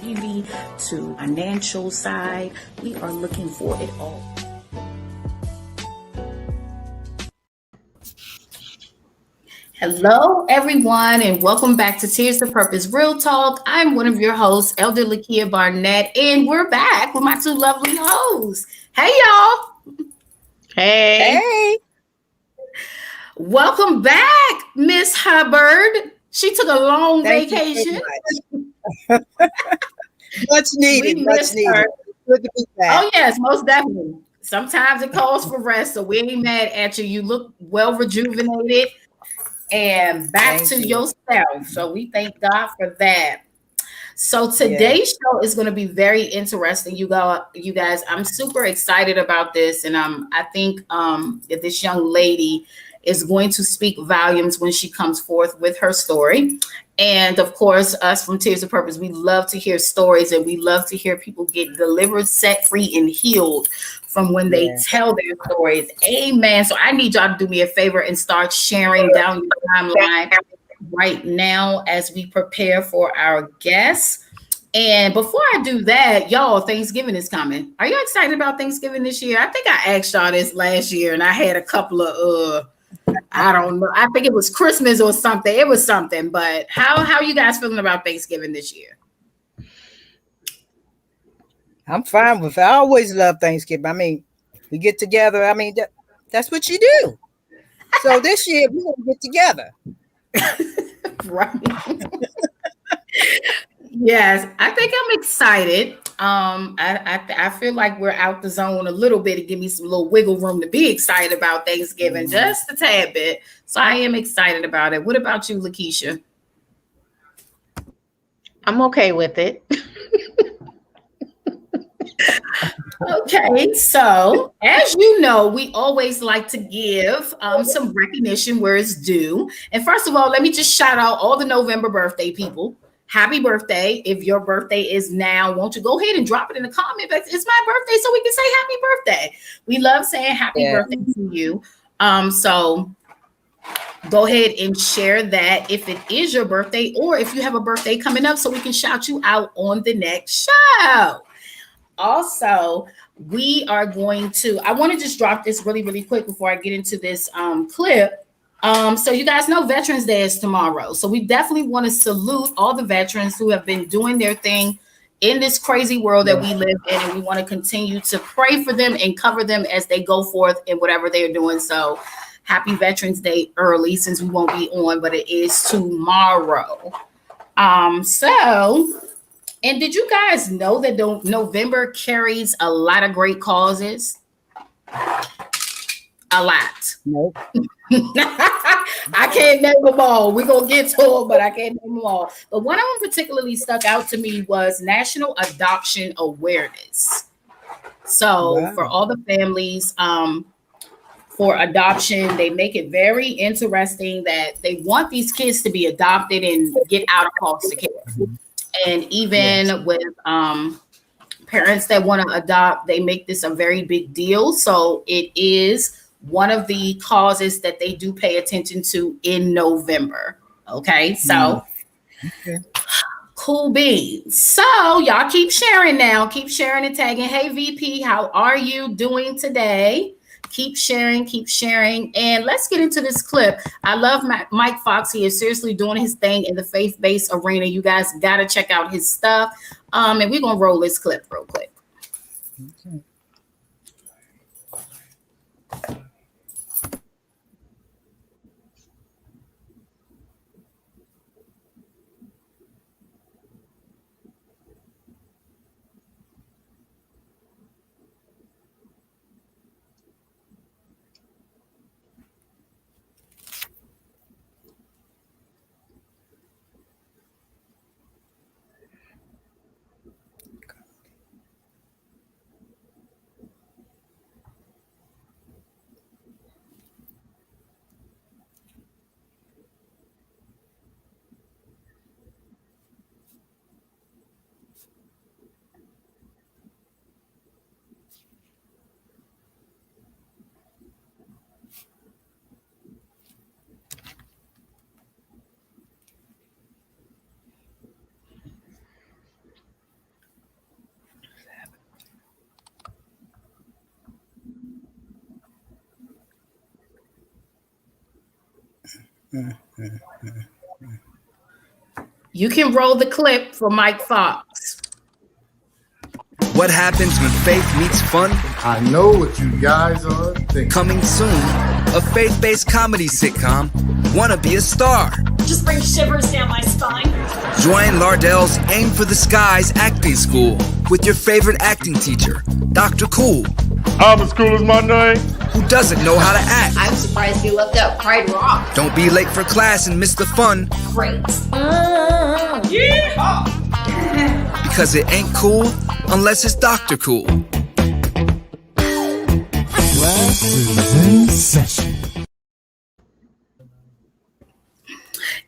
beauty to financial side. We are looking for it all. Hello, everyone, and welcome back to Tears to Purpose Real Talk. I'm one of your hosts, Elder Lakia Barnett, and we're back with my two lovely hosts. Hey, y'all. Hey. Welcome back, Miss Hubbard. She took a long Thank vacation. you so much. Much needed. Much needed. Good to be back. Oh, yes, most definitely. Sometimes it calls for rest, so we ain't mad at you. You look well rejuvenated and back Thank to you. yourself. So we thank God for that. So Yes. today's show is going to be very interesting. You guys, I'm super excited about this, and I think that this young lady is going to speak volumes when she comes forth with her story. And of course, us from Tears of Purpose, we love to hear stories, and we love to hear people get delivered, set free, and healed from when they Yeah. tell their stories. Amen. So I need y'all to do me a favor and start sharing down your timeline right now as we prepare for our guests. And before I do that, y'all, Thanksgiving is coming. Are you excited about Thanksgiving this year? I think I asked y'all this last year, and I had a couple of I don't know. I think it was Christmas or something. It was something. But how you guys feeling about Thanksgiving this year? I'm fine with it. I always love Thanksgiving. I mean, we get together. I mean, that's what you do. So this year we're going to get together. Right. Yes, I think I'm excited. I feel like we're out the zone a little bit and give me some little wiggle room to be excited about Thanksgiving, just a tad bit. So I am excited about it. What about you, Lakeisha? I'm okay with it. Okay, so as you know, we always like to give some recognition where it's due. And first of all, let me just shout out all the November birthday people. Happy birthday. If your birthday is now, won't you go ahead and drop it in the comment box? It's my birthday, so we can say happy birthday. We love saying happy Yeah. birthday to you. So go ahead and share that if it is your birthday or if you have a birthday coming up so we can shout you out on the next show. Also, we are going to, I want to just drop this really, really quick before I get into this clip. So you guys know Veterans Day is tomorrow. So we definitely want to salute all the veterans who have been doing their thing in this crazy world that we live in. And we want to continue to pray for them and cover them as they go forth in whatever they're doing. So happy Veterans Day early since we won't be on, but it is tomorrow. So and did you guys know that November carries a lot of great causes? A lot. Nope. I can't name them all. We're going to get to them, but I can't name them all. But one of them particularly stuck out to me was National Adoption Awareness. So for all the families for adoption, they make it very interesting that they want these kids to be adopted and get out of foster care. And even with parents that want to adopt, they make this a very big deal. So it is one of the causes that they do pay attention to in November. Okay, so cool beans. So y'all keep sharing now. Keep sharing and tagging. Hey VP, how are you doing today? Keep sharing, keep sharing. And let's get into this clip. I love Mike Fox. He is seriously doing his thing in the faith-based arena. You guys got to check out his stuff. And we're going to roll this clip real quick. Okay. mm, mm. You can roll the clip for Mike Fox. What happens when faith meets fun? I know what you guys are thinking. Coming soon, a faith-based comedy sitcom, Wanna Be a Star. Just bring shivers down my spine. Join Lardell's Aim for the Skies acting school with your favorite acting teacher, Dr. Cool, I'm as cool as my name. who doesn't know how to act. I'm surprised you left out Pride Rock. Don't be late for class and miss the fun, Great. because it ain't cool unless it's Dr. Cool. Class is in session.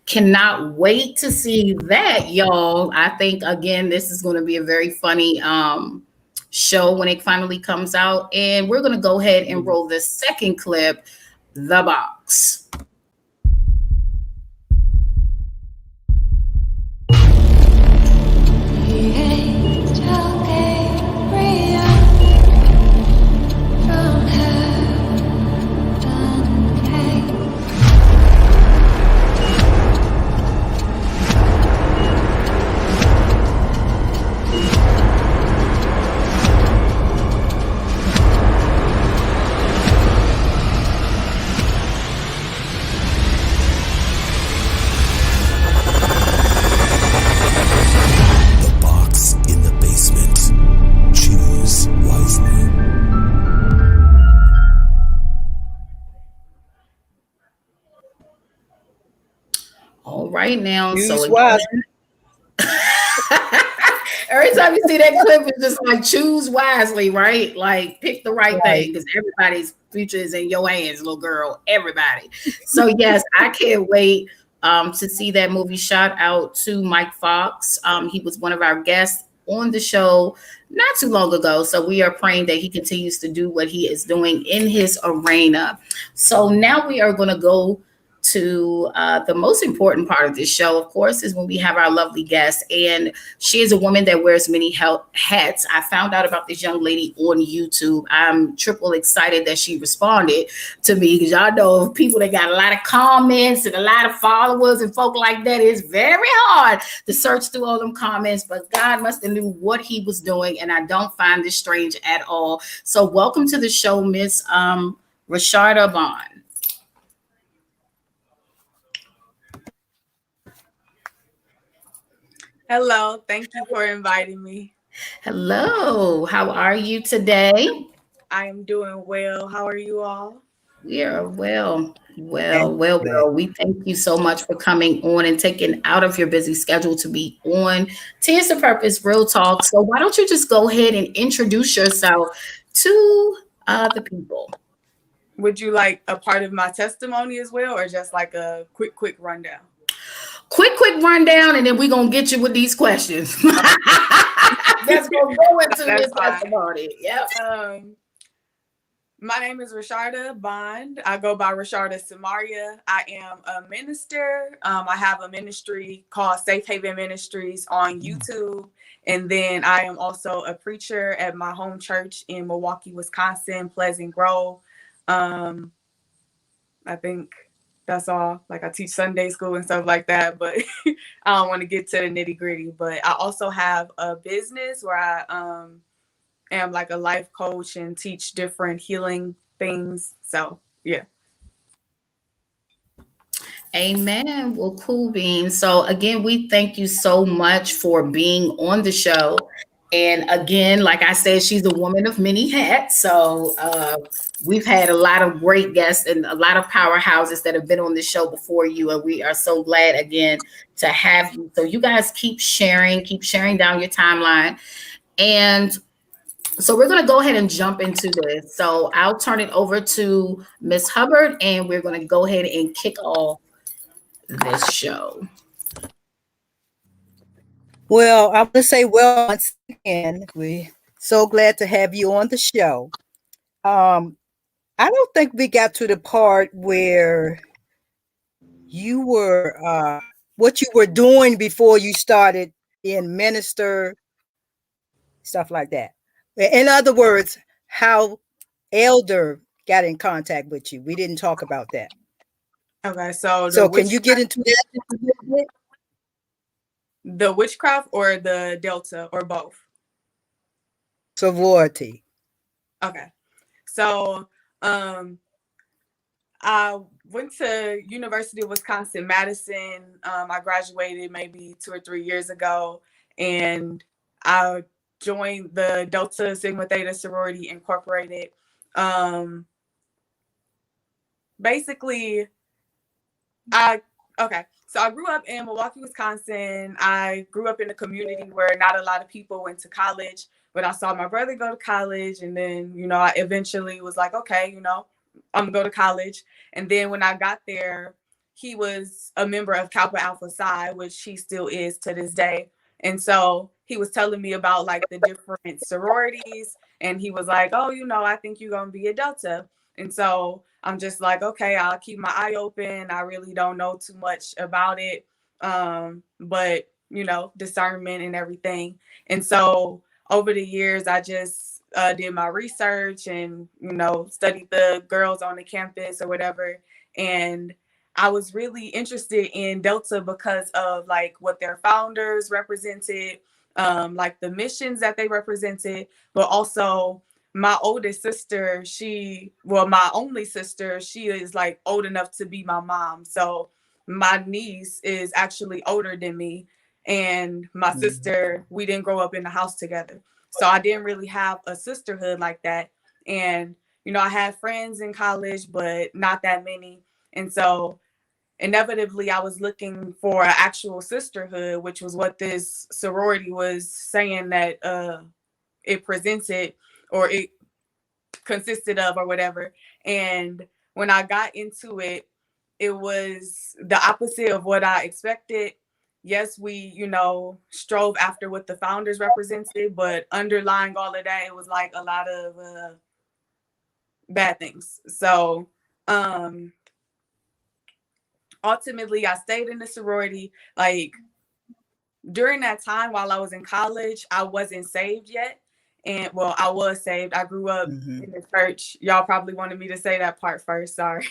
Cannot wait to see that, y'all. I think again, this is going to be a very funny show when it finally comes out. And we're going to go ahead and roll the second clip, The Box. The box in the basement. Choose wisely. All right now. So Use again, wise. every time you see that clip, it's just like choose wisely, right? Like pick the right thing because everybody's future is in your hands, little girl. Everybody. So yes, I can't wait to see that movie. Shout out to Mike Fox. He was one of our guests on the show not too long ago. So we are praying that he continues to do what he is doing in his arena. So now we are going to go to the most important part of this show, of course, is when we have our lovely guest. And she is a woman that wears many hats. I found out about this young lady on YouTube. I'm triple excited that she responded to me because y'all know people that got a lot of comments and a lot of followers and folk like that. It's very hard to search through all them comments, but God must have knew what he was doing. And I don't find this strange at all. So welcome to the show, Miss Rasharda Bond. Hello, thank you for inviting me. Hello, how are you today? I am doing well. How are you all? We are well. We thank you so much for coming on and taking out of your busy schedule to be on Tears to Purpose Real Talk. So why don't you just go ahead and introduce yourself to the people? Would you like a part of my testimony as well, or just like a quick rundown? Quick rundown, and then we're gonna get you with these questions. That's gonna go into this testimony. Yep. My name is Rasharda Bond. I go by Rasharda Samaria. I am a minister. I have a ministry called Safe Haven Ministries on YouTube. And then I am also a preacher at my home church in Milwaukee, Wisconsin, Pleasant Grove. I think that's all. Like I teach Sunday school and stuff like that, but I don't want to get to the nitty gritty. But I also have a business where I am like a life coach and teach different healing things. So yeah. Amen. Well, cool beans. So again, we thank you so much for being on the show. And again, like I said, she's a woman of many hats. So we've had a lot of great guests and a lot of powerhouses that have been on the show before you. And we are so glad again to have you. So you guys keep sharing down your timeline. And so we're going to go ahead and jump into this. So I'll turn it over to Miss Hubbard, and we're going to go ahead and kick off this show. Well, I want to say, well, once again, we're so glad to have you on the show. I don't think we got to the part where you were, what you were doing before you started being minister, stuff like that. In other words, how Elder got in contact with you. We didn't talk about that. Okay, so So can you get into that just a little bit? the witchcraft or the Delta or both? Sorority. Okay. So I went to University of Wisconsin-Madison. I graduated maybe 2 or 3 years ago, and I joined the Delta Sigma Theta Sorority Incorporated. Basically, I okay. So I grew up in Milwaukee, Wisconsin. I grew up in a community where not a lot of people went to college, but I saw my brother go to college, and then I eventually was like, okay, I'm gonna go to college. And then when I got there, he was a member of Kappa Alpha Psi, which he still is to this day. And so he was telling me about like the different sororities, and he was like, oh, I think you're gonna be a Delta. And so I'm just like, okay, I'll keep my eye open. I really don't know too much about it. But discernment and everything. And so over the years, I just did my research and, studied the girls on the campus or whatever. And I was really interested in Delta because of like what their founders represented, like the missions that they represented, but also my oldest sister, my only sister, she is like old enough to be my mom. So my niece is actually older than me. And my sister, we didn't grow up in the house together. So I didn't really have a sisterhood like that. And, I had friends in college, but not that many. And so inevitably I was looking for an actual sisterhood, which was what this sorority was saying that it presented or it consisted of or whatever. And when I got into it, it was the opposite of what I expected. Yes, we, strove after what the founders represented, but underlying all of that, it was like a lot of bad things. So ultimately, I stayed in the sorority. Like during that time while I was in college, I wasn't saved yet. And well, I was saved. I grew up in the church. Y'all probably wanted me to say that part first. Sorry.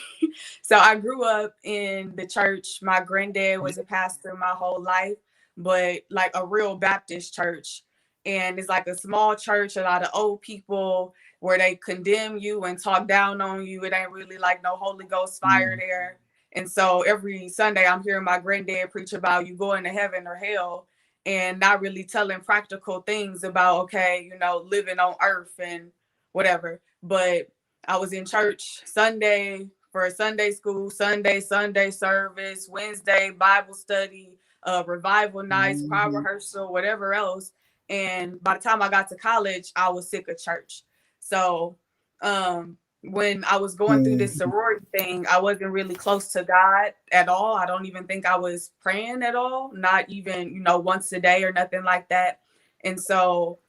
So I grew up in the church. My granddad was a pastor my whole life, but like a real Baptist church. And it's like a small church, a lot of old people where they condemn you and talk down on you. It ain't really like no Holy Ghost fire there. And so every Sunday I'm hearing my granddad preach about you going to heaven or hell, and not really telling practical things about, okay, living on earth and whatever. But I was in church Sunday for Sunday school, Sunday service, Wednesday Bible study, revival nights, choir rehearsal, whatever else. And by the time I got to college, I was sick of church. So when I was going through this sorority thing, I wasn't really close to God at all. I don't even think I was praying at all, not even, once a day or nothing like that. And so,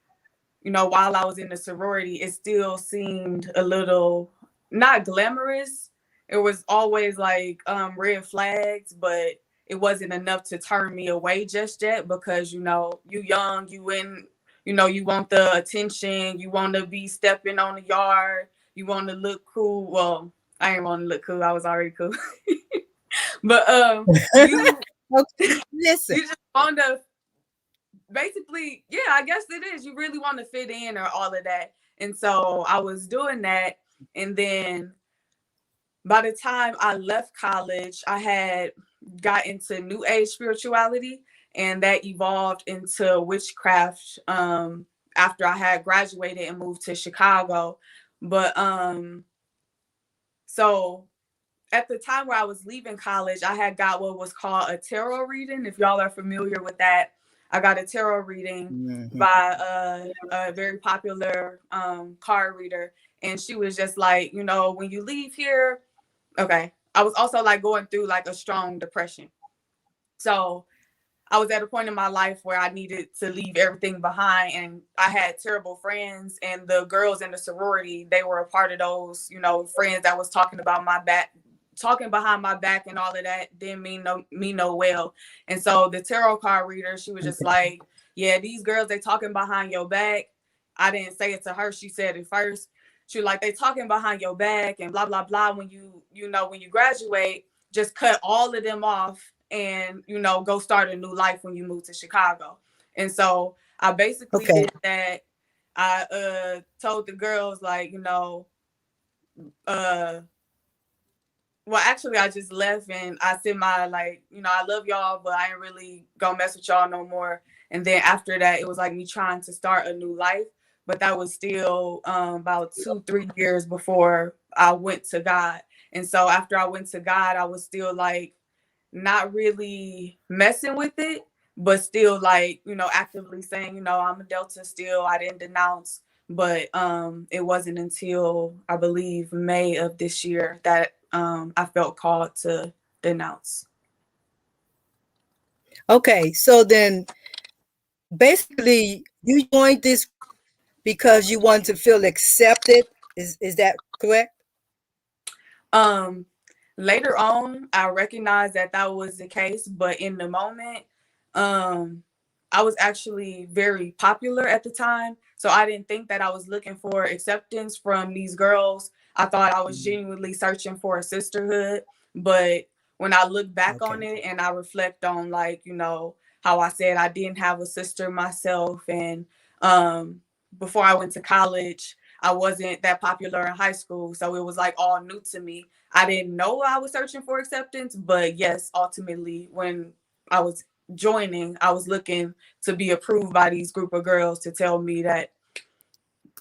while I was in the sorority, it still seemed a little not glamorous. It was always like red flags, but it wasn't enough to turn me away just yet because, you young, you want the attention, you want to be stepping on the yard. You want to look cool. Well, I ain't want to look cool. I was already cool. But you, Listen. you just want to basically, yeah, I guess it is. You really want to fit in or all of that. And so I was doing that. And then by the time I left college, I had got into New Age spirituality, and that evolved into witchcraft after I had graduated and moved to Chicago. But so at the time where I was leaving college, I had got what was called a tarot reading. If y'all are familiar with that, I got a tarot reading by a very popular card reader. And she was just like, when you leave here, okay. I was also like going through like a strong depression. So I was at a point in my life where I needed to leave everything behind, and I had terrible friends, and the girls in the sorority, they were a part of those, friends that was talking behind my back and all of that didn't mean no well. And so the tarot card reader, she was just like, yeah, these girls, they talking behind your back. I didn't say it to her. She said it first. She was like, they talking behind your back and blah, blah, blah. When you graduate, just cut all of them off and, you know, go start a new life when you move to Chicago. And so I basically did that. I told the girls, like, you know, well, actually, I just left and I said like, you know, I love y'all, but I ain't really gonna mess with y'all no more. And then after that, it was like me trying to start a new life. But that was still about 2-3 years before I went to God. And so after I went to God, I was still like not really messing with it, but still like, you know, actively saying, you know, I'm a Delta still. I didn't denounce. But it wasn't until I believe May of this year that I felt called to denounce. Okay, so then basically you joined this because you wanted to feel accepted. Is that correct? Later on, I recognized that that was the case, but in the moment, I was actually very popular at the time. So I didn't think that I was looking for acceptance from these girls. I thought I was genuinely searching for a sisterhood. But when I look back on it and I reflect on, like, you know, how I said I didn't have a sister myself. And before I went to college, I wasn't that popular in high school. So it was like all new to me. I didn't know I was searching for acceptance, but yes, ultimately, when I was joining, I was looking to be approved by these group of girls to tell me that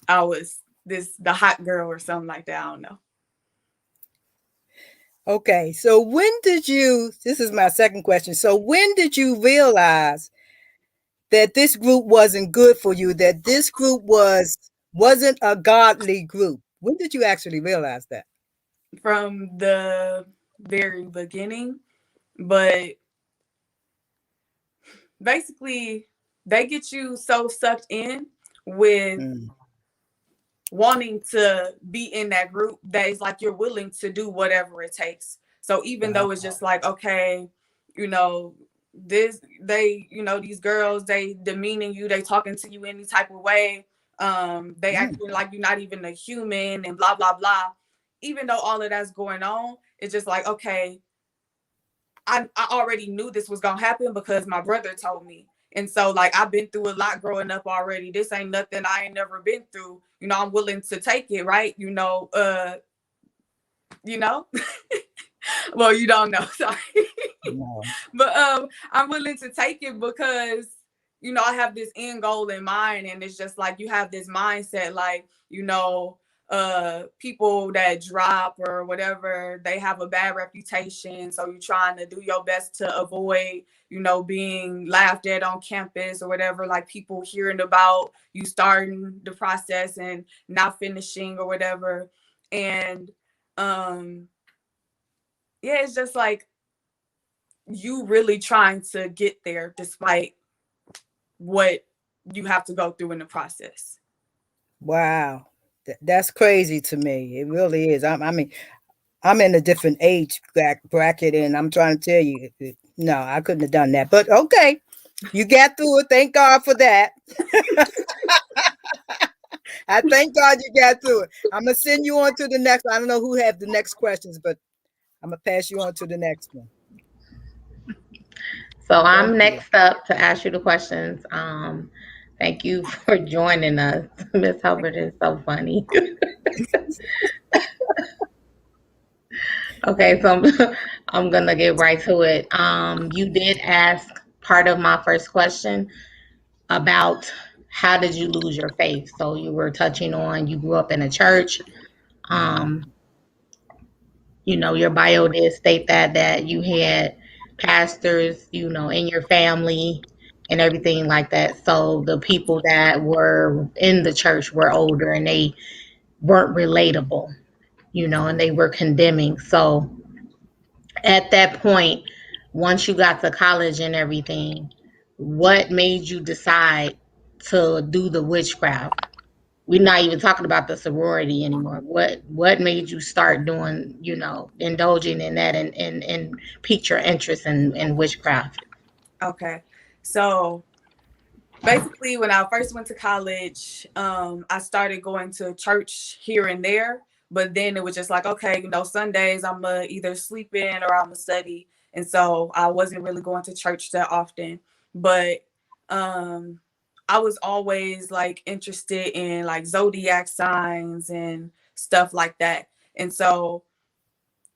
I was the hot girl or something like that. I don't know. Okay, so this is my second question. So when did you realize that this group wasn't good for you, that this group wasn't a godly group? When did you actually realize that? From the very beginning, but basically they get you so sucked in with wanting to be in that group that is like you're willing to do whatever it takes. So even though it's just like, okay, you know, you know, these girls, they demeaning you, they talking to you any type of way, they acting like you're not even a human and blah blah blah. Even though all of that's going on, it's just like, okay, I already knew this was gonna happen because my brother told me. And so, like, I've been through a lot growing up already. This ain't nothing I ain't never been through. You know, I'm willing to take it, right? You know. Well, you don't know, sorry. No. But I'm willing to take it because, you know, I have this end goal in mind, and it's just like you have this mindset, like, you know, people that drop or whatever, they have a bad reputation, so you're trying to do your best to avoid, you know, being laughed at on campus or whatever, like people hearing about you starting the process and not finishing or whatever. And yeah, it's just like you really trying to get there despite what you have to go through in the process. Wow. That's crazy to me. It really is. I mean, I'm in a different age bracket, and I'm trying to tell you, no, I couldn't have done that. But okay, you got through it. Thank God for that. I thank God you got through it. I'm gonna send you on to the next. I don't know who have the next questions, but I'm gonna pass you on to the next one. So I'm next up to ask you the questions. Thank you for joining us. Miss Hubbard is so funny. Okay, so I'm gonna get right to it. You did ask part of my first question about how did you lose your faith. So you were touching on you grew up in a church. You know, your bio did state that you had pastors, you know, in your family and everything like that. So the people that were in the church were older and they weren't relatable, you know, and they were condemning. So at that point, once you got to college and everything, what made you decide to do the witchcraft? We're not even talking about the sorority anymore. What made you start doing, you know, indulging in that and piqued your interest in witchcraft? Okay. So basically when I first went to college, I started going to church here and there, But then it was just like, okay, Sundays I'm either sleep in or I'm study. And so I wasn't really going to church that often. But I was always like interested in like zodiac signs and stuff like that. And so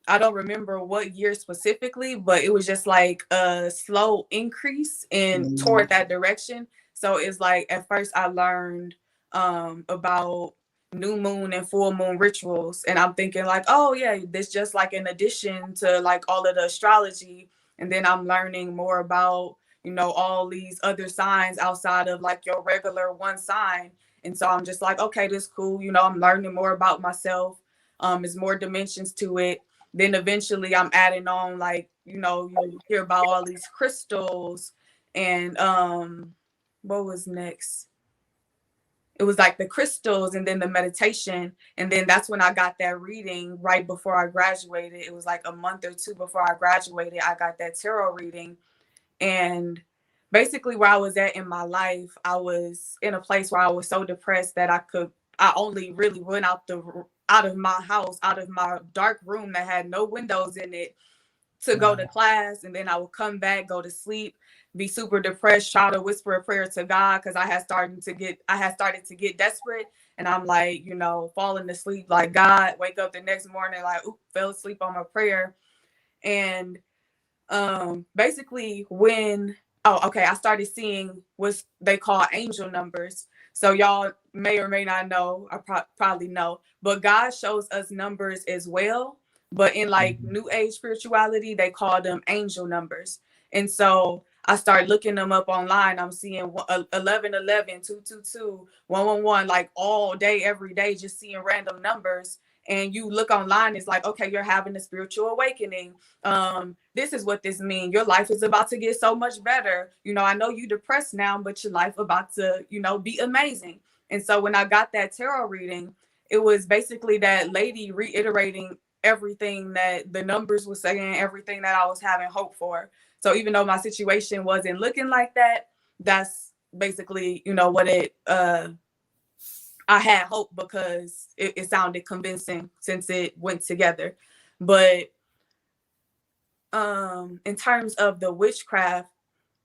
I don't remember what year specifically, but it was just like a slow increase in toward that direction. So it's like at first I learned about new moon and full moon rituals, and I'm thinking like, oh yeah, this just like in addition to like all of the astrology. And then I'm learning more about all these other signs outside of like your regular one sign. And so I'm just like, okay, this is cool. I'm learning more about myself. There's more dimensions to it. Then eventually I'm adding on like, you hear about all these crystals and what was next? It was like the crystals and then the meditation. And then that's when I got that reading right before I graduated. It was like a month or two before I graduated. I got that tarot reading. And basically where I was at in my life, I was in a place where I was so depressed that I only really went out of my house, out of my dark room that had no windows in it to go to class. And then I would come back, go to sleep, be super depressed, try to whisper a prayer to God because I had started to get desperate. And I'm like, falling asleep, like, God, wake up the next morning, like, oop, fell asleep on my prayer. And basically I started seeing what they call angel numbers. So y'all may or may not know, or probably know, but God shows us numbers as well. But in like new age spirituality, they call them angel numbers. And so I started looking them up online. I'm seeing 1111, 222, 111, like all day, every day, just seeing random numbers. And you look online, it's like, okay, you're having a spiritual awakening. This is what this means. Your life is about to get so much better. I know you're depressed now, but your life about to, be amazing. And so when I got that tarot reading, it was basically that lady reiterating everything that the numbers were saying, everything that I was having hope for. So even though my situation wasn't looking like that, that's basically, what it I had hope because it sounded convincing since it went together. But in terms of the witchcraft,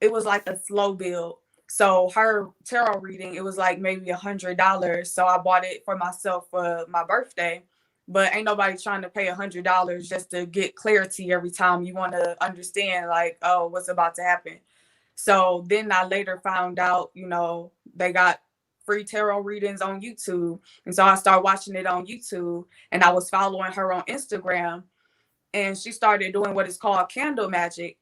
it was like a slow build. So her tarot reading, it was like maybe $100. So I bought it for myself for my birthday. But ain't nobody trying to pay $100 just to get clarity every time you want to understand, like, oh, what's about to happen. So then I later found out, they got free tarot readings on YouTube. And so I started watching it on YouTube, and I was following her on Instagram, and she started doing what is called candle magic.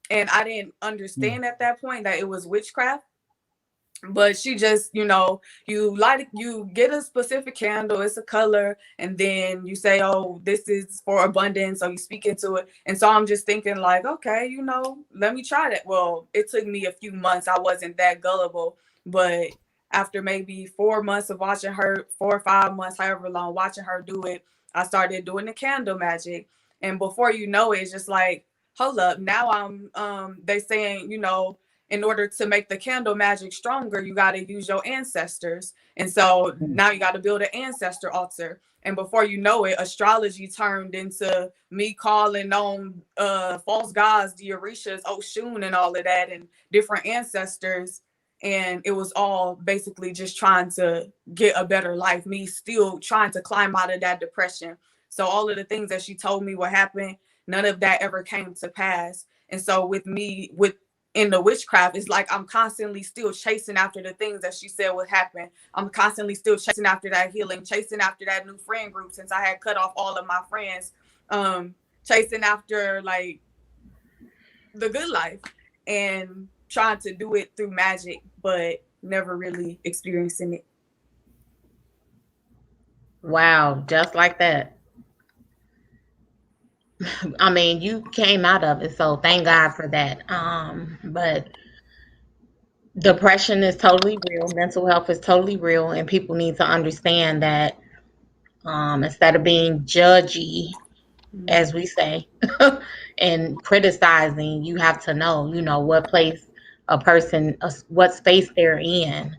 And I didn't understand at that point that it was witchcraft. But she just, you get a specific candle, it's a color, and then you say, oh, this is for abundance, so you speak into it. And so I'm just thinking like, okay, let me try that. Well, it took me a few months. I wasn't that gullible, but after maybe 4 months of watching her, 4 or 5 months, however long, watching her do it, I started doing the candle magic. And before you know it, it's just like, hold up, now I'm they saying, in order to make the candle magic stronger, you got to use your ancestors. And so now you got to build an ancestor altar. And before you know it, astrology turned into me calling on false gods, the Orishas, Oshun, and all of that, and different ancestors. And it was all basically just trying to get a better life, me still trying to climb out of that depression. So all of the things that she told me would happen, none of that ever came to pass. And so with in the witchcraft, it's like I'm constantly still chasing after the things that she said would happen. I'm constantly still chasing after that healing, chasing after that new friend group since I had cut off all of my friends, chasing after like the good life and trying to do it through magic, but never really experiencing it. Wow, just like that. I mean, you came out of it, so thank God for that. But depression is totally real, mental health is totally real, and people need to understand that instead of being judgy, as we say, and criticizing, you have to know, what place a person, what space they're in.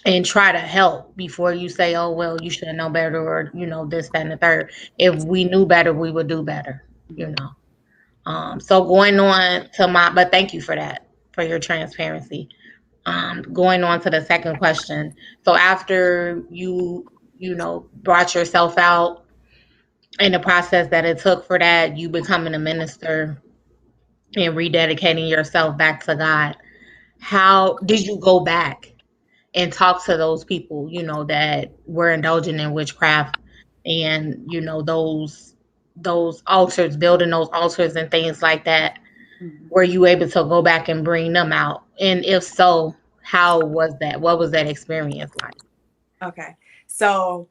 and try to help before you say, oh, well, you should know better, or, this, that, and the third. If we knew better, we would do better, So going on to but thank you for that, for your transparency. Going on to the second question. So after brought yourself out, in the process that it took for that, you becoming a minister and rededicating yourself back to God, how did you go back and talk to those people, that were indulging in witchcraft, and, those altars, building those altars and things like that? Were you able to go back and bring them out? And if so, how was that? What was that experience like? Okay. So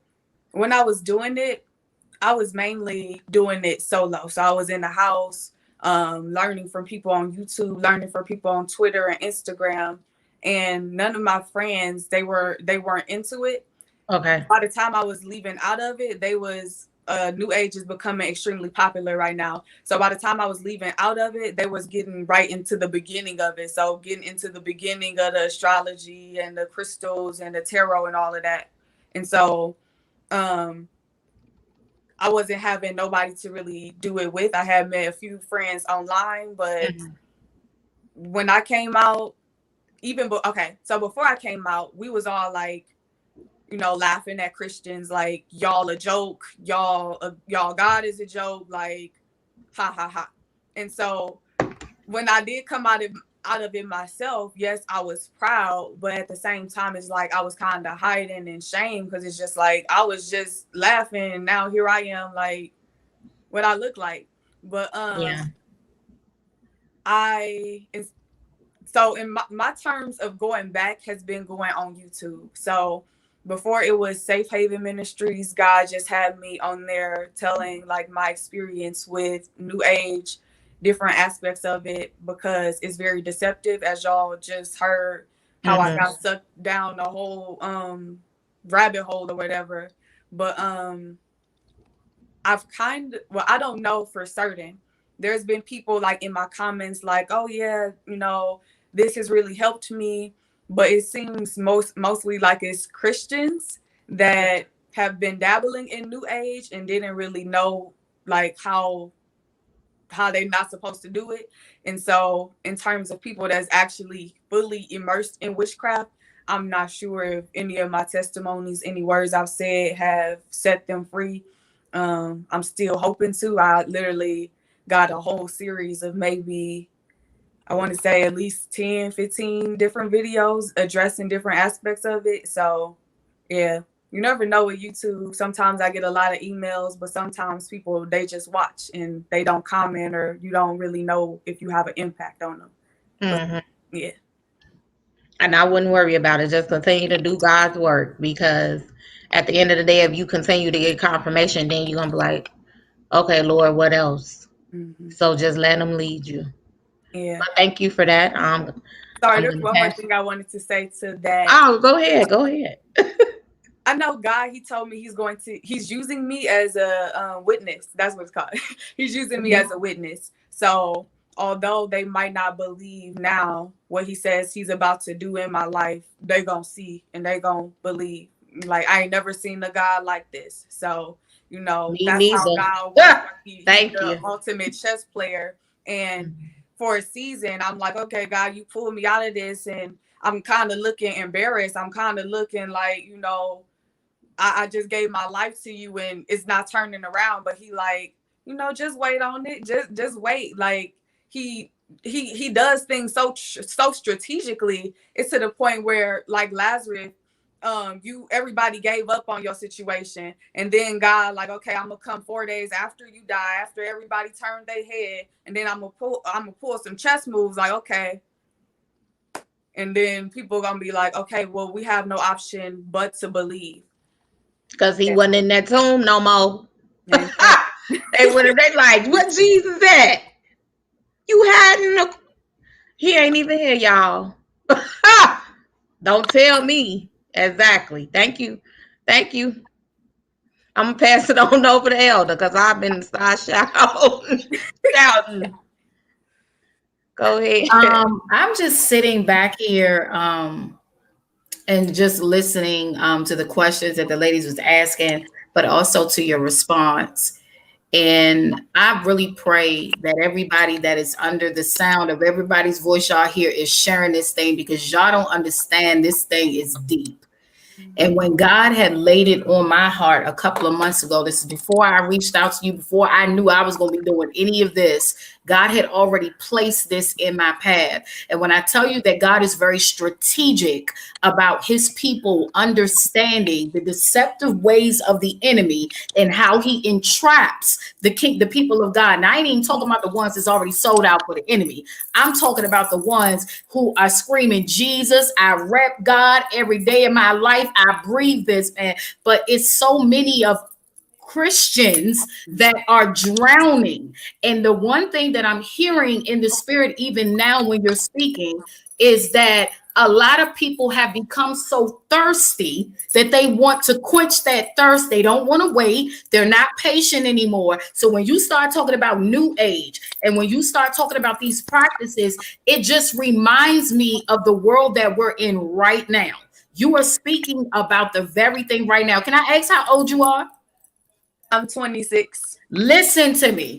when I was doing it, I was mainly doing it solo. So I was in the house, learning from people on YouTube, learning from people on Twitter and Instagram. And none of my friends, they weren't into it. Okay. By the time I was leaving out of it, New Age is becoming extremely popular right now. So by the time I was leaving out of it, they was getting right into the beginning of it. So getting into the beginning of the astrology and the crystals and the tarot and all of that. And so I wasn't having nobody to really do it with. I had met a few friends online, but when I came out, so before I came out, we was all like, laughing at Christians, like, y'all a joke, y'all God is a joke, like, ha ha ha. And so when I did come out of it myself, yes, I was proud, but at the same time, it's like I was kind of hiding in shame, because it's just like I was just laughing, and now here I am, like, what I look like. But so in my terms of going back has been going on YouTube. So before it was Safe Haven Ministries, God just had me on there telling like my experience with New Age, different aspects of it, because it's very deceptive, as y'all just heard how I got sucked down the whole rabbit hole or whatever. But I don't know for certain. There's been people like in my comments like, oh yeah, this has really helped me. But it seems mostly like it's Christians that have been dabbling in New Age and didn't really know like how they're not supposed to do it. And so in terms of people that's actually fully immersed in witchcraft, I'm not sure if any of my testimonies, any words I've said have set them free. I'm still hoping to. I literally got a whole series of maybe, I want to say at least 10, 15 different videos addressing different aspects of it. So yeah, you never know with YouTube. Sometimes I get a lot of emails, but sometimes people, they just watch and they don't comment, or you don't really know if you have an impact on them. But, yeah. And I wouldn't worry about it. Just continue to do God's work, because at the end of the day, if you continue to get confirmation, then you're going to be like, okay, Lord, what else? So just let him lead you. Yeah. But thank you for that. Sorry, there's one more thing I wanted to say to that. Oh, go ahead. I know God, he told me he's using me as a witness. That's what it's called. He's using me as a witness. So although they might not believe now what he says he's about to do in my life, they gonna see and they gonna believe. Like, I ain't never seen a God like this. So, that's how God works. He's the ultimate chess player. And for a season, I'm like, okay, God, you pulled me out of this, and I'm kind of looking embarrassed. I'm kind of looking like, I just gave my life to you and it's not turning around. But he like, just wait on it. Just wait. Like he does things so strategically. It's to the point where, like Lazarus, everybody gave up on your situation, and then God like, okay, I'm gonna come 4 days after you die, after everybody turned their head, and then I'm gonna pull some chess moves, like, okay. And then people gonna be like, okay, well, we have no option but to believe, because he wasn't in that tomb no more. They would have been like, what Jesus at? You hiding? He ain't even here, y'all. Don't tell me. Exactly. Thank you. I'm gonna pass it on over to Elder, because I've been shouting. Go ahead. I'm just sitting back here, and just listening to the questions that the ladies was asking, but also to your response. And I really pray that everybody that is under the sound of everybody's voice y'all here is sharing this thing, because y'all don't understand, this thing is deep. And when God had laid it on my heart a couple of months ago, this is before I reached out to you, before I knew I was going to be doing any of this, God had already placed this in my path. And when I tell you that God is very strategic about his people understanding the deceptive ways of the enemy and how he entraps the people of God. And I ain't even talking about the ones that's already sold out for the enemy. I'm talking about the ones who are screaming, Jesus, I rep God every day of my life. I breathe this, man. But it's so many of Christians that are drowning. And the one thing that I'm hearing in the spirit, even now when you're speaking, is that a lot of people have become so thirsty that they want to quench that thirst. They don't want to wait. They're not patient anymore. So when you start talking about new age and when you start talking about these practices, it just reminds me of the world that we're in right now. You are speaking about the very thing right now. Can I ask how old you are? I'm 26. Listen to me.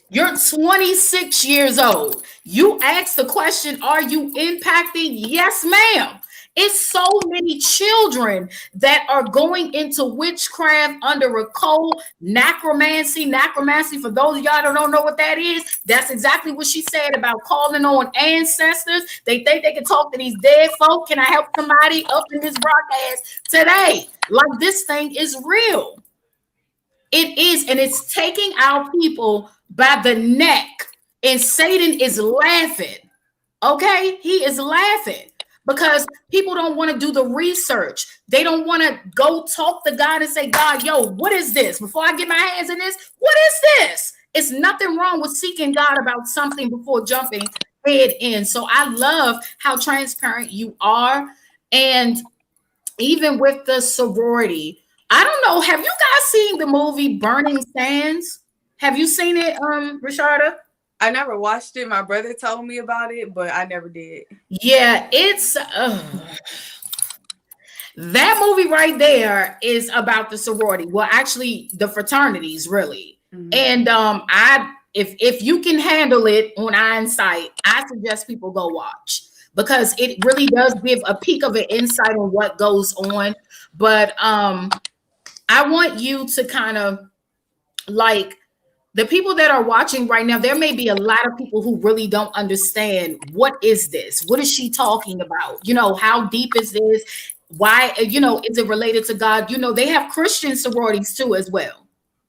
You're 26 years old. You asked the question, are you impacting? Yes, ma'am. It's so many children that are going into witchcraft under a code, necromancy. Necromancy, for those of y'all that don't know what that is, that's exactly what she said about calling on ancestors. They think they can talk to these dead folk. Can I help somebody up in this broadcast today? Like, this thing is real. It is, and it's taking our people by the neck, and Satan is laughing. Okay, he is laughing because people don't want to do the research. They don't want to go talk to God and say, God, yo, what is this? Before I get my hands in this, what is this? It's nothing wrong with seeking God about something before jumping head in. So I love how transparent you are. And even with the sorority, I don't know. Have you guys seen the movie Burning Sands? Have you seen it, Rashada? I never watched it. My brother told me about it, but I never did. Yeah, it's that movie right there is about the sorority. Well, actually, the fraternities, really. Mm-hmm. And if you can handle it on Insight, I suggest people go watch, because it really does give a peek of an insight on what goes on. But I want you to kind of, like, the people that are watching right now, there may be a lot of people who really don't understand, what is this? What is she talking about? You know, how deep is this? Why, you know, is it related to God? You know, they have Christian sororities too as well.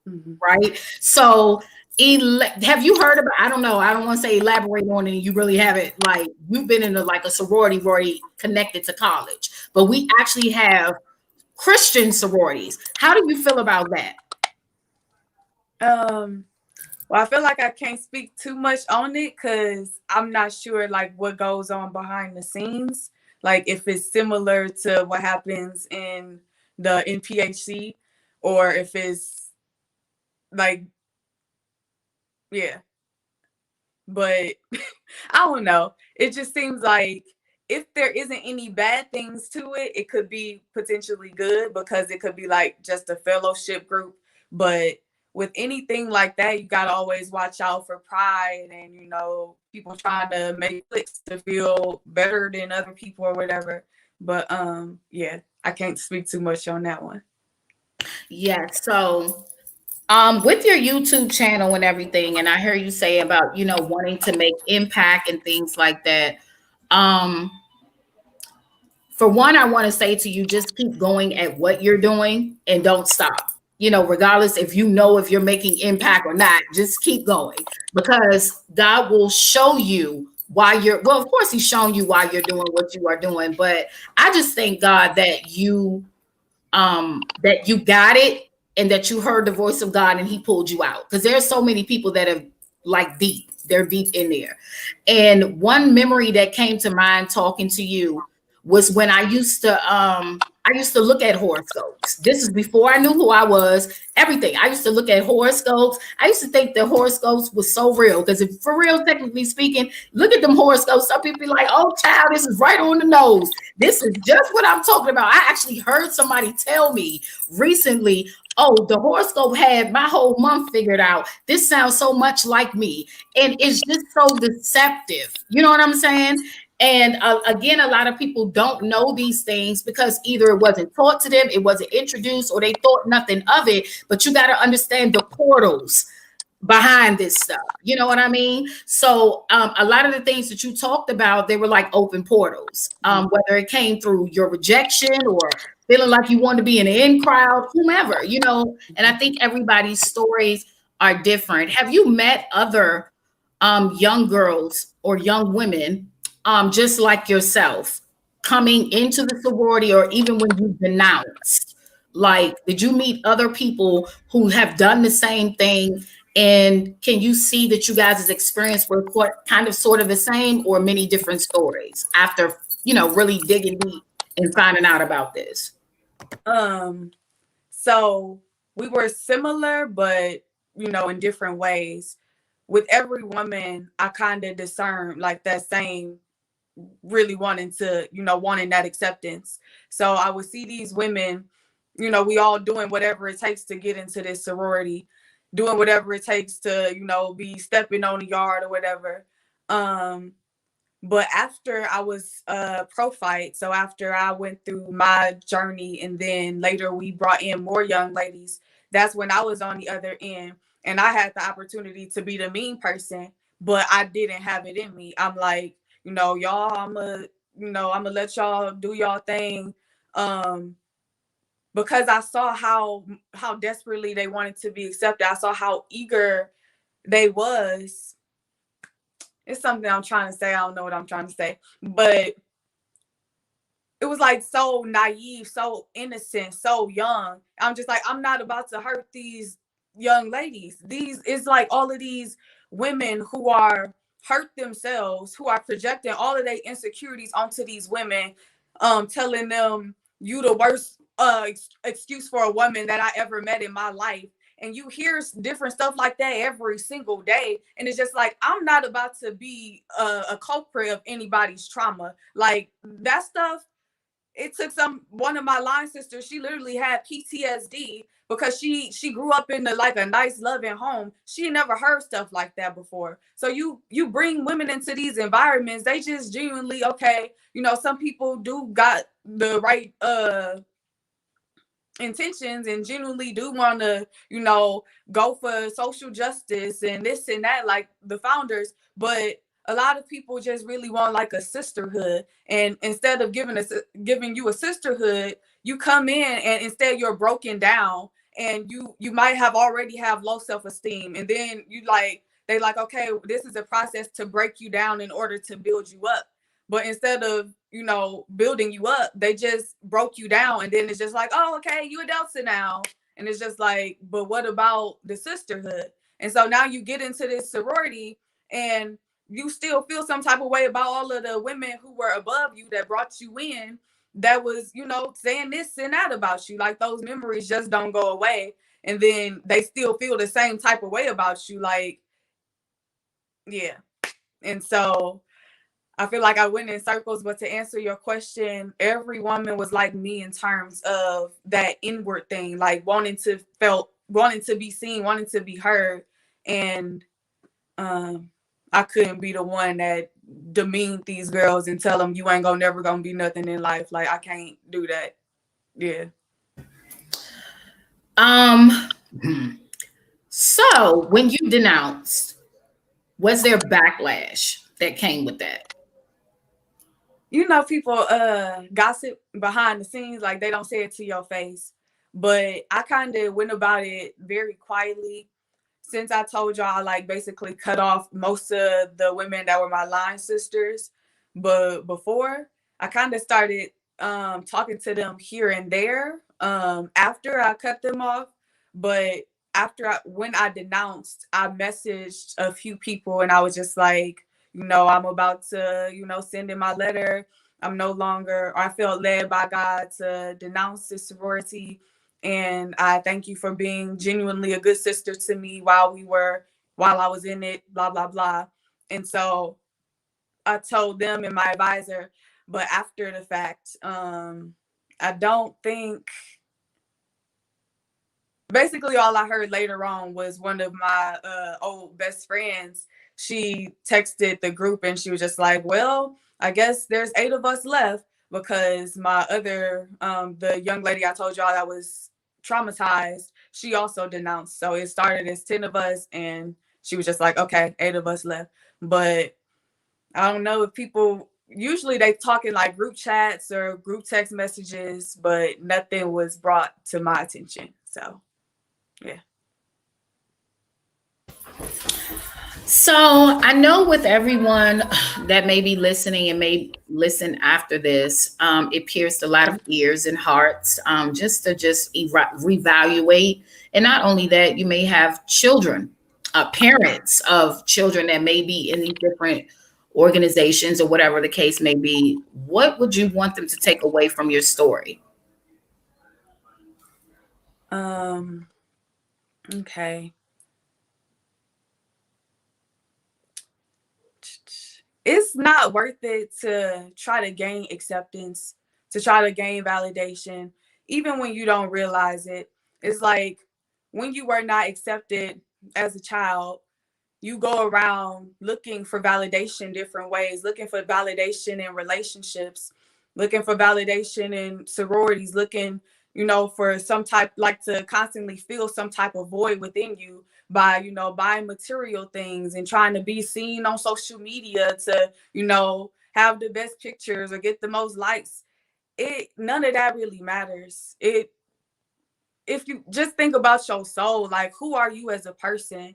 Mm-hmm. Right? So have you heard about, I don't know, I don't want to say elaborate on it, you really haven't, like, you've been in a sorority already connected to college, but we actually have Christian sororities. How do you feel about that? Well, I feel like I can't speak too much on it because I'm not sure like what goes on behind the scenes. Like if it's similar to what happens in the NPHC, or if it's like, yeah. But I don't know. It just seems like if there isn't any bad things to it, it could be potentially good, because it could be like just a fellowship group. But with anything like that, you got to always watch out for pride and, you know, people trying to make clicks to feel better than other people or whatever. But yeah, I can't speak too much on that one. Yeah. So with your YouTube channel and everything, and I hear you say about, you know, wanting to make impact and things like that. For one, I want to say to you, just keep going at what you're doing and don't stop. You know, regardless if you know if you're making impact or not, just keep going, because God will show you why you're, well, of course he's showing you why you're doing what you are doing. But I just thank God that you got it, and that you heard the voice of God and he pulled you out. Because there's so many people that have, like, they're deep in there. And one memory that came to mind talking to you was when I used I used to look at horoscopes. This is before I knew who I was, everything. I used to look at horoscopes. I used to think the horoscopes was so real. Because if for real, technically speaking, look at them horoscopes. Some people be like, oh, child, this is right on the nose. This is just what I'm talking about. I actually heard somebody tell me recently, oh, the horoscope had my whole month figured out. This sounds so much like me. And it's just so deceptive. You know what I'm saying? And again, a lot of people don't know these things because either it wasn't taught to them, it wasn't introduced, or they thought nothing of it. But you got to understand the portals behind this stuff. You know what I mean? So a lot of the things that you talked about, they were like open portals, whether it came through your rejection or feeling like you want to be in the in crowd, whomever, you know. And I think everybody's stories are different. Have you met other young girls or young women just like yourself coming into the sorority, or even when you denounced? Like, did you meet other people who have done the same thing? And can you see that you guys' experience were kind of sort of the same, or many different stories after, you know, really digging deep and finding out about this? So we were similar, but, you know, in different ways. With every woman, I kind of discerned like that same really wanting that acceptance. So I would see these women, you know, we all doing whatever it takes to get into this sorority, doing whatever it takes to, you know, be stepping on the yard or whatever. But after I was pro fight, so after I went through my journey, and then later we brought in more young ladies, that's when I was on the other end, and I had the opportunity to be the mean person, but I didn't have it in me. I'm like, you know, y'all, I'm gonna let y'all do y'all thing, because I saw how desperately they wanted to be accepted. I saw how eager they was. It's something I'm trying to say. I don't know what I'm trying to say, but it was like so naive, so innocent, so young. I'm just like, I'm not about to hurt these young ladies. It's like all of these women who are hurt themselves, who are projecting all of their insecurities onto these women, telling them you the worst excuse for a woman that I ever met in my life. And you hear different stuff like that every single day. And it's just like, I'm not about to be a culprit of anybody's trauma. Like that stuff, it took one of my line sisters, she literally had PTSD because she grew up in a nice loving home. She never heard stuff like that before. So you bring women into these environments, they just genuinely, okay, you know, some people do got the right intentions and genuinely do want to, you know, go for social justice and this and that, like the founders. But a lot of people just really want like a sisterhood, and instead of giving you a sisterhood, you come in and instead you're broken down, and you might already have low self-esteem, and then they like, okay, this is a process to break you down in order to build you up. But instead of, you know, building you up, they just broke you down. And then it's just like, oh, okay, you adults now. And it's just like, but what about the sisterhood? And so now you get into this sorority and you still feel some type of way about all of the women who were above you that brought you in, that was, you know, saying this and that about you. Like those memories just don't go away. And then they still feel the same type of way about you. Like, yeah. And so I feel like I went in circles, but to answer your question, every woman was like me in terms of that inward thing, like wanting to be seen, wanting to be heard. And I couldn't be the one that demeaned these girls and tell them you ain't never gonna be nothing in life. Like I can't do that. Yeah. So when you denounced, was there backlash that came with that? You know, people gossip behind the scenes, like they don't say it to your face. But I kind of went about it very quietly. Since I told y'all, I like basically cut off most of the women that were my line sisters. But before, I kind of started talking to them here and there after I cut them off. But when I denounced, I messaged a few people and I was just like, you know, I'm about to, you know, send in my letter. I'm no longer, or I felt led by God to denounce this sorority. And I thank you for being genuinely a good sister to me while I was in it, blah, blah, blah. And so I told them and my advisor, but after the fact, I don't think, basically all I heard later on was one of my old best friends. She texted the group and she was just like, well, I guess there's 8 of us left, because my other, the young lady I told y'all that was traumatized, she also denounced. So it started as 10 of us and she was just like, okay, 8 of us left. But I don't know if people, usually they talk in like group chats or group text messages, but nothing was brought to my attention. So yeah. So I know with everyone that may be listening and may listen after this, it pierced a lot of ears and hearts, just to reevaluate. And not only that, you may have children, parents of children that may be in these different organizations or whatever the case may be. What would you want them to take away from your story? Okay. It's not worth it to try to gain acceptance, to try to gain validation, even when you don't realize it. It's like when you were not accepted as a child, you go around looking for validation different ways, looking for validation in relationships, looking for validation in sororities, looking, for some type, like to constantly feel some type of void within you by, buying material things and trying to be seen on social media to, have the best pictures or get the most likes. None of that really matters. If you just think about your soul, like who are you as a person?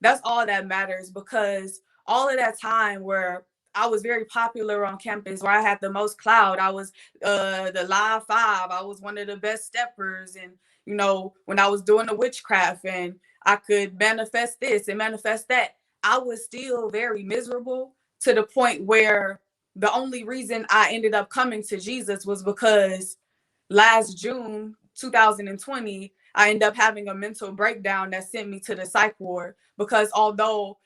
That's all that matters, because all of that time where I was very popular on campus, where I had the most clout, I was the live 5, I was one of the best steppers, and when I was doing the witchcraft and I could manifest this and manifest that, I was still very miserable, to the point where the only reason I ended up coming to Jesus was because last June 2020, I ended up having a mental breakdown that sent me to the psych ward, because although,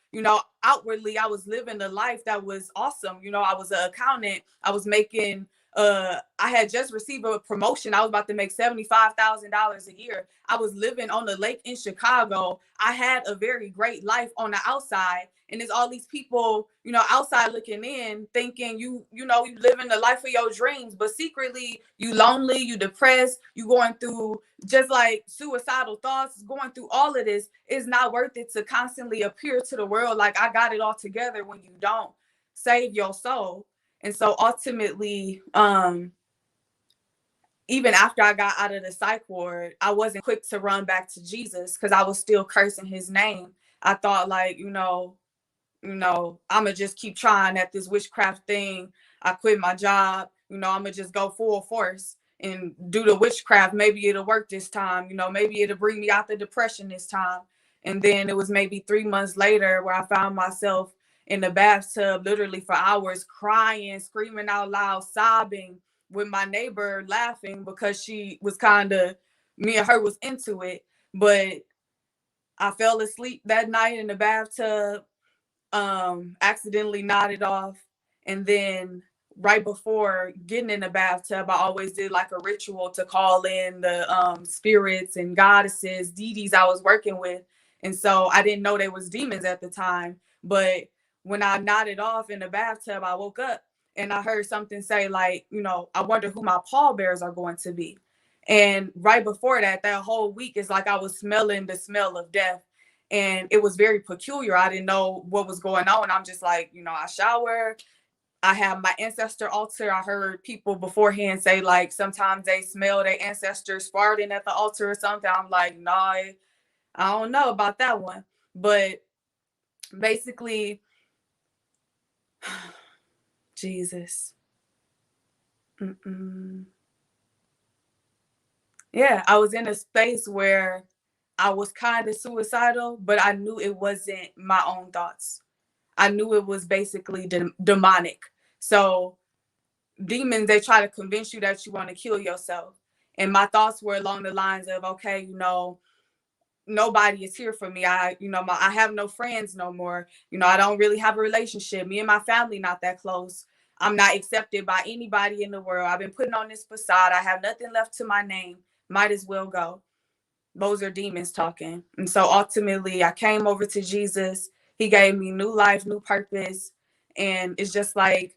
outwardly I was living a life that was awesome. I was an accountant. I was making, I had just received a promotion. I was about to make $75,000 a year. I was living on the lake in Chicago. I had a very great life on the outside. And there's all these people, outside looking in, thinking you living the life of your dreams, but secretly you lonely, you depressed, you going through just like suicidal thoughts, going through all of this. Is not worth it to constantly appear to the world like I got it all together when you don't. Save your soul. And so ultimately, even after I got out of the psych ward, I wasn't quick to run back to Jesus, because I was still cursing his name. I thought like, I'ma just keep trying at this witchcraft thing. I quit my job, I'ma just go full force and do the witchcraft. Maybe it'll work this time, maybe it'll bring me out the depression this time. And then it was maybe 3 months later where I found myself in the bathtub, literally for hours, crying, screaming out loud, sobbing, with my neighbor laughing because she was me and her was into it. But I fell asleep that night in the bathtub, accidentally nodded off. And then right before getting in the bathtub, I always did like a ritual to call in the spirits and goddesses, deities I was working with. And so I didn't know they was demons at the time. But when I nodded off in the bathtub, I woke up and I heard something say like, I wonder who my pallbearers are going to be. And right before that, that whole week, is like I was smelling the smell of death. And it was very peculiar. I didn't know what was going on. I'm just like, I shower. I have my ancestor altar. I heard people beforehand say like sometimes they smell their ancestors farting at the altar or something. I'm like, nah, I don't know about that one. But basically, Jesus. Yeah, I was in a space where I was kind of suicidal, but I knew it wasn't my own thoughts. I knew it was basically demonic. So demons, they try to convince you that you want to kill yourself. And my thoughts were along the lines of, okay, you know, nobody is here for me. I have no friends no more. You know, I don't really have a relationship. Me and my family not that close. I'm not accepted by anybody in the world. I've been putting on this facade. I have nothing left to my name. Might as well go. Those are demons talking. And so ultimately I came over to Jesus. He gave me new life, new purpose. And it's just like,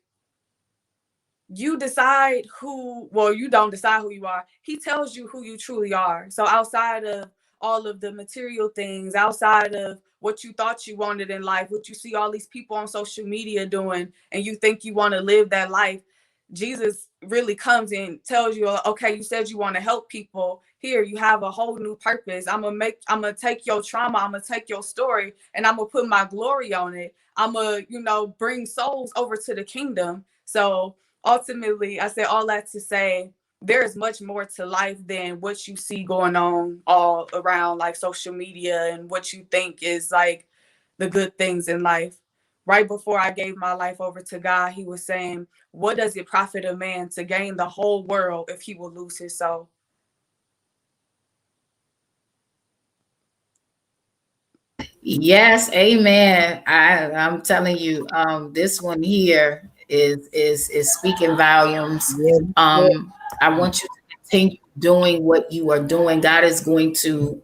you decide you don't decide who you are. He tells you who you truly are. So outside of all of the material things, outside of what you thought you wanted in life, what you see all these people on social media doing, and you think you want to live that life, Jesus really comes and tells you, okay, you said you want to help people. Here, you have a whole new purpose. I'm gonna take your trauma, I'm gonna take your story, and I'm gonna put my glory on it. I'm gonna, bring souls over to the kingdom. So ultimately, I said all that to say there is much more to life than what you see going on all around, like social media, and what you think is like the good things in life. Right before I gave my life over to God, he was saying, what does it profit a man to gain the whole world if he will lose his soul? Yes, amen. I'm telling you, this one here is speaking volumes. I want you to continue doing what you are doing. God is going to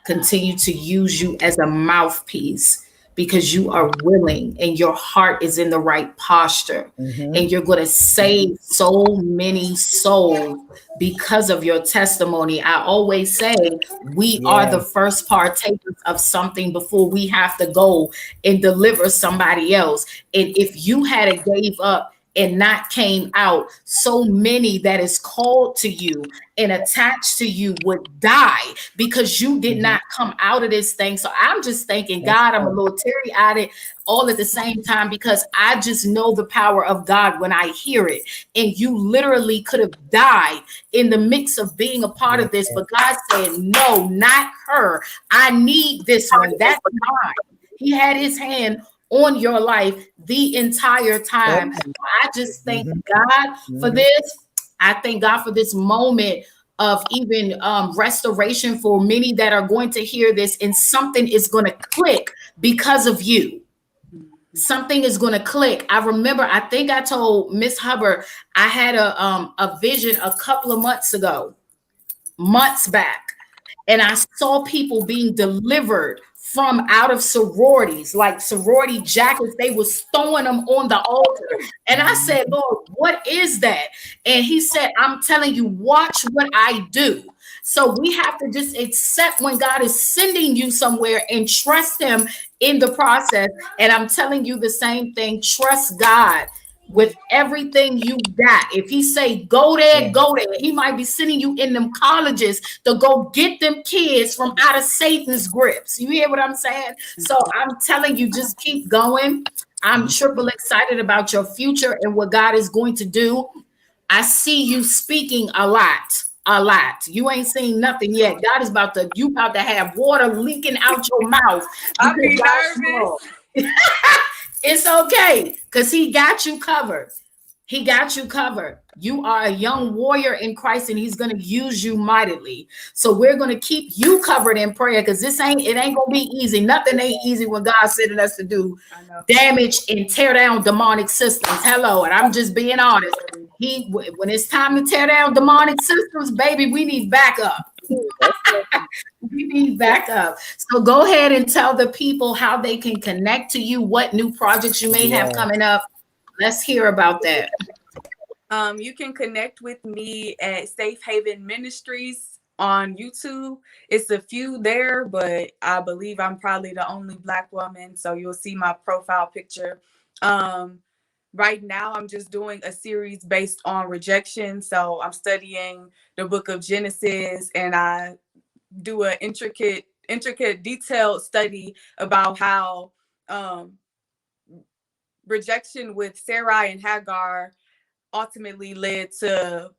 continue to use you as a mouthpiece because you are willing and your heart is in the right posture, and you're going to save so many souls because of your testimony. I always say we are the first partakers of something before we have to go and deliver somebody else. And if you had gave up and not came out, so many that is called to you and attached to you would die because you did not come out of this thing. So I'm just thanking God. I'm a little teary-eyed all at the same time because I just know the power of God when I hear it. And you literally could have died in the mix of being a part of this, but God said, no, not her. I need this one. That's mine. He had his hand on your life the entire time. I just thank God for this. I thank God for this moment of even restoration for many that are going to hear this, and something is going to click because of you. Something is going to click. I remember, I think I told Miss Hubbard, I had a vision a couple of months back, and I saw people being delivered from out of sororities, like sorority jackets. They was throwing them on the altar. And I said, Lord, what is that? And he said, I'm telling you, watch what I do. So we have to just accept when God is sending you somewhere and trust him in the process. And I'm telling you the same thing. Trust God with everything you got. If he say go there, go there. He might be sending you in them colleges to go get them kids from out of Satan's grips. You hear what I'm saying? So I'm telling you, just keep going. I'm triple excited about your future and what God is going to do. I see you speaking a lot. You ain't seen nothing yet. God is about to have water leaking out your mouth. I'll be nervous. It's okay, because he got you covered. He got you covered. You are a young warrior in Christ, and he's going to use you mightily. So we're going to keep you covered in prayer, because it ain't going to be easy. Nothing ain't easy when God's sending us to do damage and tear down demonic systems. Hello, and I'm just being honest. When it's time to tear down demonic systems, baby, we need backup. We need backup. So go ahead and tell the people how they can connect to you, what new projects you may have coming up. Let's hear about that. You can connect with me at Safe Haven Ministries on YouTube. It's a few there, but I believe I'm probably the only Black woman, so you'll see my profile picture. Right now, I'm just doing a series based on rejection. So I'm studying the book of Genesis, and I do an intricate, detailed study about how rejection with Sarai and Hagar ultimately led to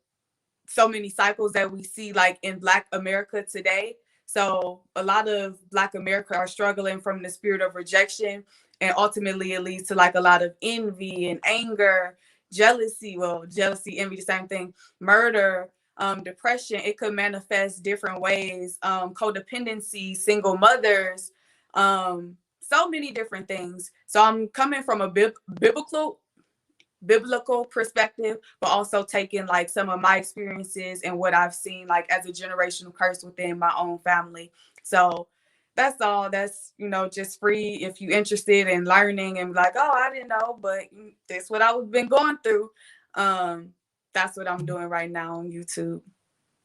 so many cycles that we see like in Black America today. So a lot of Black America are struggling from the spirit of rejection, and ultimately it leads to like a lot of envy and anger, jealousy, envy, the same thing, murder, depression, it could manifest different ways, codependency, single mothers, so many different things. So I'm coming from a biblical perspective, but also taking like some of my experiences and what I've seen like as a generational curse within my own family. So that's all. That's, just free if you're interested in learning and like, oh, I didn't know, but that's what I've been going through. That's what I'm doing right now on YouTube.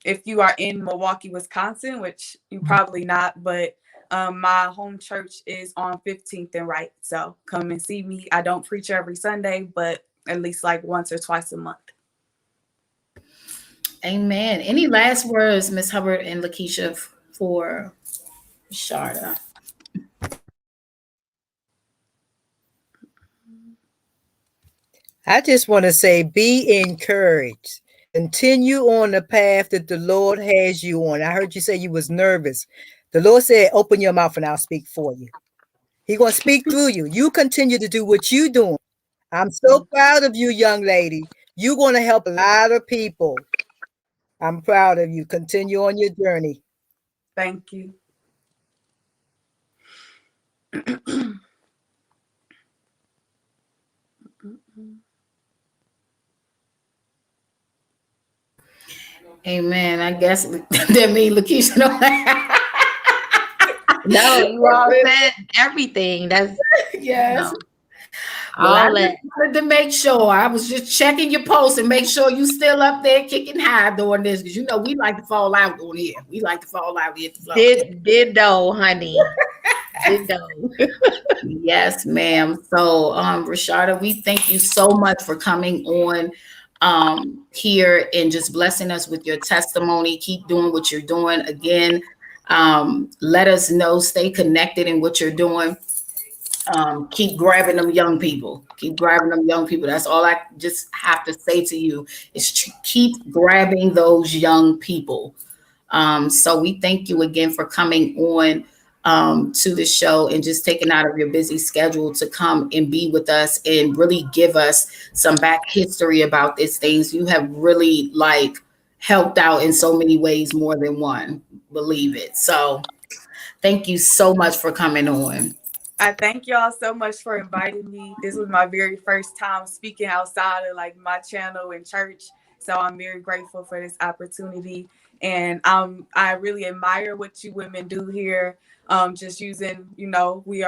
If you are in Milwaukee, Wisconsin, which you probably not, but my home church is on 15th and Wright. So come and see me. I don't preach every Sunday, but at least like once or twice a month. Amen. Any last words, Ms. Hubbard and Lakeisha, for Sharda? I just want to say, be encouraged. Continue on the path that the Lord has you on. I heard you say you was nervous. The Lord said, open your mouth and I'll speak for you. He's going to speak through you. You continue to do what you're doing. I'm so proud of you, young lady. You're going to help a lot of people. I'm proud of you. Continue on your journey. Thank you. Amen. I guess that means Lakeisha. No, you all said everything. That's yes. Well, I just wanted to make sure. I was just checking your posts and make sure you still up there kicking high doing this, because we like to fall out on here. We like to fall out here. Ditto, honey. Ditto. Yes, ma'am. So, Rashada, we thank you so much for coming on here and just blessing us with your testimony. Keep doing what you're doing. Again, let us know. Stay connected in what you're doing. Keep grabbing them young people. Keep grabbing them young people. That's all I just have to say to you is keep grabbing those young people. So we thank you again for coming on to the show and just taking out of your busy schedule to come and be with us and really give us some back history about these things. You have really helped out in so many ways, more than one, believe it. So thank you so much for coming on. I thank y'all so much for inviting me. This was my very first time speaking outside of my channel in church. So I'm very grateful for this opportunity. And I really admire what you women do here. Just using, we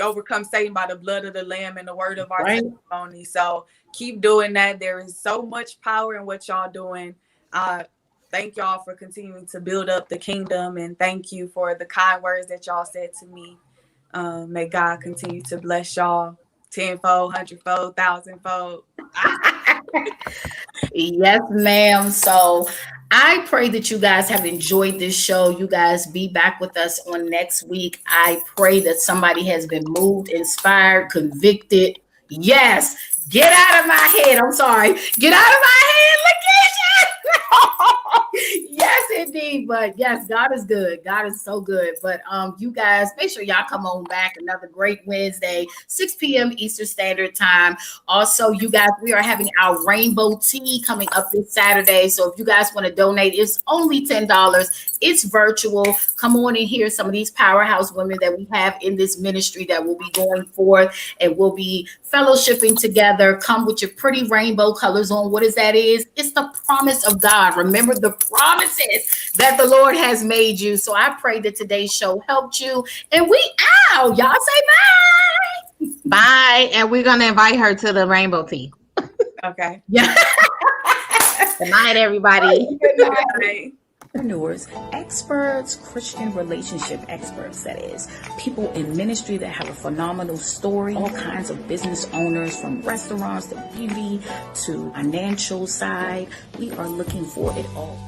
overcome Satan by the blood of the Lamb and the word of our testimony. So keep doing that. There is so much power in what y'all doing. Thank y'all for continuing to build up the kingdom, and thank you for the kind words that y'all said to me. May God continue to bless y'all tenfold, hundredfold, thousandfold. Yes, ma'am. So I pray that you guys have enjoyed this show. You guys be back with us on next week. I pray that somebody has been moved, inspired, convicted. Yes. Get out of my head. I'm sorry. Get out of my head, Lakeisha. Yes, indeed. But yes, God is good. God is so good. But you guys, make sure y'all come on back. Another great Wednesday, 6 p.m. Eastern Standard Time. Also, you guys, we are having our rainbow tea coming up this Saturday. So if you guys want to donate, it's only $10. It's virtual. Come on and hear some of these powerhouse women that we have in this ministry that will be going forth, and we'll be fellowshipping together. Come with your pretty rainbow colors on. What is that? It's the promise of God. Remember the promises that the Lord has made you. So I pray that today's show helped you. And we out. Y'all say bye. Bye. And we're going to invite her to the rainbow tea. Okay. Yeah. Good night, everybody. Good night. Entrepreneurs, experts, Christian relationship experts, that is, people in ministry that have a phenomenal story, all kinds of business owners, from restaurants to beauty to financial side. We are looking for it all.